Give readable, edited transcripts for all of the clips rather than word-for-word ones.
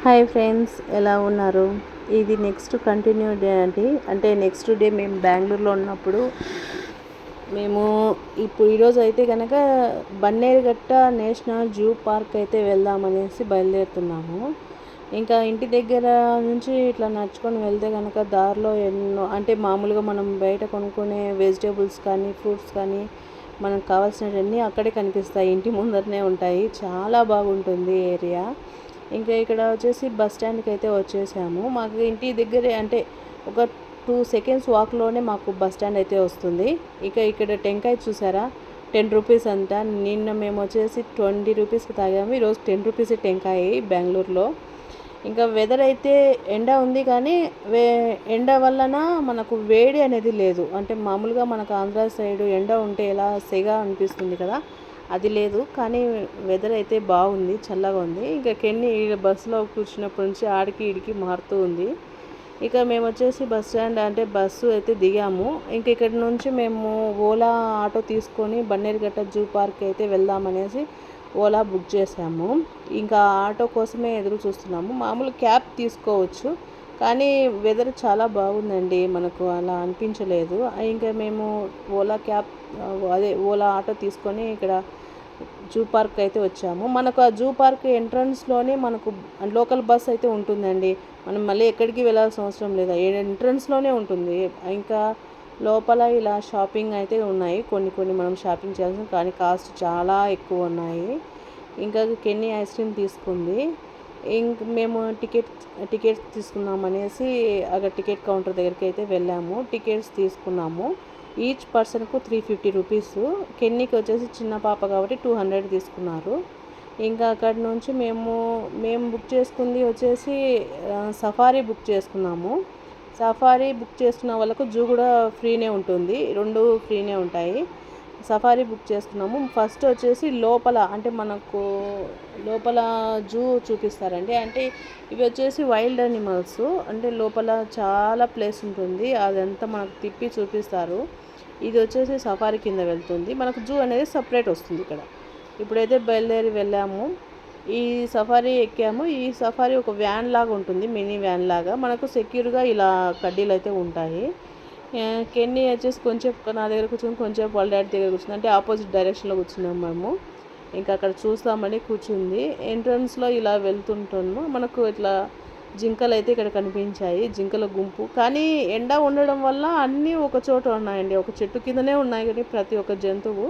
Hi friends, ఎలా ఉన్నారు? ఇది నెక్స్ట్ కంటిన్యూ డే అండి. అంటే నెక్స్ట్ డే మేము బెంగళూరులో ఉన్నప్పుడు మేము ఈరోజు అయితే కనుక బన్నేరుగట్ట నేషనల్ జూ పార్క్ అయితే వెళ్దామనేసి బయలుదేరుతున్నాము. ఇంకా ఇంటి దగ్గర నుంచి ఇట్లా నడుచుకొని వెళ్తే కనుక దారిలో ఎన్నో అంటే మామూలుగా మనం బయట కొనుక్కునే వెజిటేబుల్స్ కానీ ఫ్రూట్స్ కానీ మనకు కావాల్సినవన్నీ అక్కడే కనిపిస్తాయి, ఇంటి ముందరనే ఉంటాయి. చాలా బాగుంటుంది ఏరియా. ఇంకా ఇక్కడ వచ్చేసి బస్ స్టాండ్కి అయితే వచ్చేసాము. మాకు ఇంటి దగ్గరే అంటే ఒక 2 సెకండ్స్ వాక్లోనే మాకు బస్ స్టాండ్ అయితే వస్తుంది. ఇక ఇక్కడ టెంకాయ చూసారా, 10 రూపీస్ అంట. నిన్న మేము వచ్చేసి 20 రూపీస్కి తాగాము, ఈరోజు 10 రూపీస్ టెంకాయ బెంగళూరులో. ఇంకా వెదర్ అయితే ఎండ ఉంది, కానీ ఎండ వలన మనకు వేడి అనేది లేదు. అంటే మామూలుగా మనకు ఆంధ్ర సైడు ఎండ ఉంటే ఎలా సెగ అనిపిస్తుంది కదా, అది లేదు. కానీ వెదర్ అయితే బాగుంది, చల్లగా ఉంది. ఇంకా కెన్ని బస్సులో కూర్చున్నప్పటి నుంచి ఆడికి ఈడికి మారుతూ ఉంది. ఇక మేము వచ్చేసి బస్ స్టాండ్ అంటే బస్సు అయితే దిగాము. ఇంక ఇక్కడ నుంచి మేము ఓలా ఆటో తీసుకొని బన్నేరుగట్ట జూ పార్క్ అయితే వెళ్దామనేసి ఓలా బుక్ చేసాము. ఇంకా ఆటో కోసమే ఎదురు చూస్తున్నాము. మామూలు క్యాబ్ తీసుకోవచ్చు, కానీ వెదర్ చాలా బాగుందండి, మనకు అలా అనిపించలేదు. ఇంకా మేము ఓలా ఆటో తీసుకొని ఇక్కడ జూ పార్క్ అయితే వచ్చాము. మనకు ఆ జూ పార్క్ ఎంట్రన్స్లోనే మనకు లోకల్ బస్ అయితే ఉంటుందండి. మనం మళ్ళీ ఎక్కడికి వెళ్ళాల్సిన అవసరం లేదు, ఎంట్రన్స్లోనే ఉంటుంది. ఇంకా లోపల ఇలా షాపింగ్ అయితే ఉన్నాయి, కొన్ని మనం షాపింగ్ చేయాల్సిన, కానీ కాస్ట్ చాలా ఎక్కువ ఉన్నాయి. ఇంకా కెన్నీ ఐస్ క్రీమ్ తీసుకుంది. ఇంక మేము టికెట్స్ తీసుకుందాం అనేసి అక్కడ టికెట్ కౌంటర్ దగ్గరికి అయితే వెళ్ళాము. టికెట్స్ తీసుకున్నాము. Each పర్సన్కు 350 rupees. కెన్నీకి వచ్చేసి చిన్న పాప కాబట్టి 200 తీసుకున్నారు. ఇంకా అక్కడి నుంచి మేము బుక్ చేసుకుంది వచ్చేసి సఫారీ బుక్ చేసుకున్నాము. సఫారీ బుక్ చేసుకున్న వాళ్ళకు జూ కూడా ఫ్రీనే ఉంటుంది, 2 ఫ్రీనే ఉంటాయి. సఫారీ బుక్ చేసుకున్నాము. ఫస్ట్ వచ్చేసి లోపల అంటే మనకు లోపల జూ చూపిస్తారండి. అంటే ఇవి వచ్చేసి వైల్డ్ యానిమల్స్, అంటే లోపల చాలా ప్లేస్ ఉంటుంది, అదంతా మనకు తిప్పి చూపిస్తారు. ఇది వచ్చేసి సఫారీ కింద వెళ్తుంది. మనకు జూ అనేది సపరేట్ వస్తుంది ఇక్కడ. ఇప్పుడైతే బయలుదేరి వెళ్ళాము. ఈ సఫారీ ఎక్కాము. ఈ సఫారీ ఒక వ్యాన్ లాగా ఉంటుంది, మినీ వ్యాన్ లాగా. మనకు సెక్యూర్గా ఇలా కడ్డీలు అయితే ఉంటాయి. కెన్నీ వచ్చేసి కొంచెం నా దగ్గర కూర్చొని కొంచెం వాళ్ళ డాడీ దగ్గర కూర్చుంది. అంటే ఆపోజిట్ డైరెక్షన్లో కూర్చున్నాము మేము. ఇంకా అక్కడ చూస్తామని కూర్చుంది. ఎంట్రన్స్లో ఇలా వెళ్తుంటాము. మనకు ఇట్లా జింకలు అయితే ఇక్కడ కనిపించాయి, జింకల గుంపు. కానీ ఎండ ఉండడం వల్ల అన్నీ ఒక చోట ఉన్నాయండి, ఒక చెట్టు కిందనే ఉన్నాయి. కానీ ప్రతి ఒక్క జంతువు,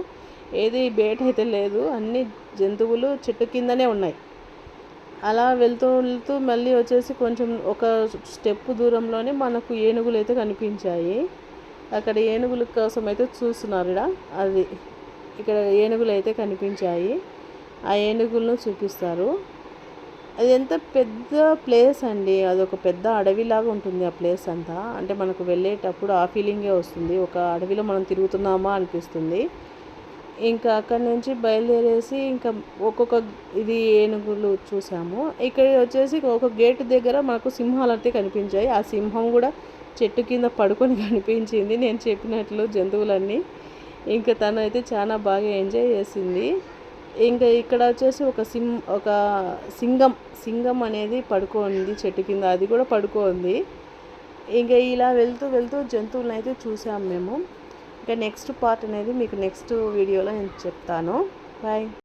ఏది బయట అయితే లేదు, అన్ని జంతువులు చెట్టు కిందనే ఉన్నాయి. అలా వెళ్తూ మళ్ళీ వచ్చేసి కొంచెం ఒక స్టెప్ దూరంలోనే మనకు ఏనుగులు అయితే కనిపించాయి. అక్కడ ఏనుగుల కోసం అయితే చూస్తున్నారు. ఇక్కడ ఏనుగులు అయితే కనిపించాయి, ఆ ఏనుగులను చూపిస్తారు. అది ఎంత పెద్ద ప్లేస్ అండి, అదొక పెద్ద అడవిలాగా ఉంటుంది ఆ ప్లేస్ అంతా. అంటే మనకు వెళ్ళేటప్పుడు ఆ ఫీలింగే వస్తుంది, ఒక అడవిలో మనం తిరుగుతున్నామా అనిపిస్తుంది. ఇంకా అక్కడి నుంచి బయలుదేరేసి ఇంకా ఒక్కొక్క ఏనుగులు చూసాము. ఇక్కడ వచ్చేసి ఒక గేటు దగ్గర మనకు సింహాలు అయితే కనిపించాయి. ఆ సింహం కూడా చెట్టు కింద పడుకొని కనిపించింది, నేను చెప్పినట్లు జంతువులన్నీ. ఇంకా తను అయితే చాలా బాగా ఎంజాయ్ చేసింది. ఇంకా ఇక్కడ వచ్చేసి ఒక సింగం అనేది పడుకోంది చెట్టు కింద, అది కూడా పడుకోంది. ఇంకా ఇలా వెళ్తూ జంతువులను అయితే చూసాము మేము. ఇంకా నెక్స్ట్ పార్ట్ అనేది మీకు నెక్స్ట్ వీడియోలో నేను చెప్తాను. బాయ్.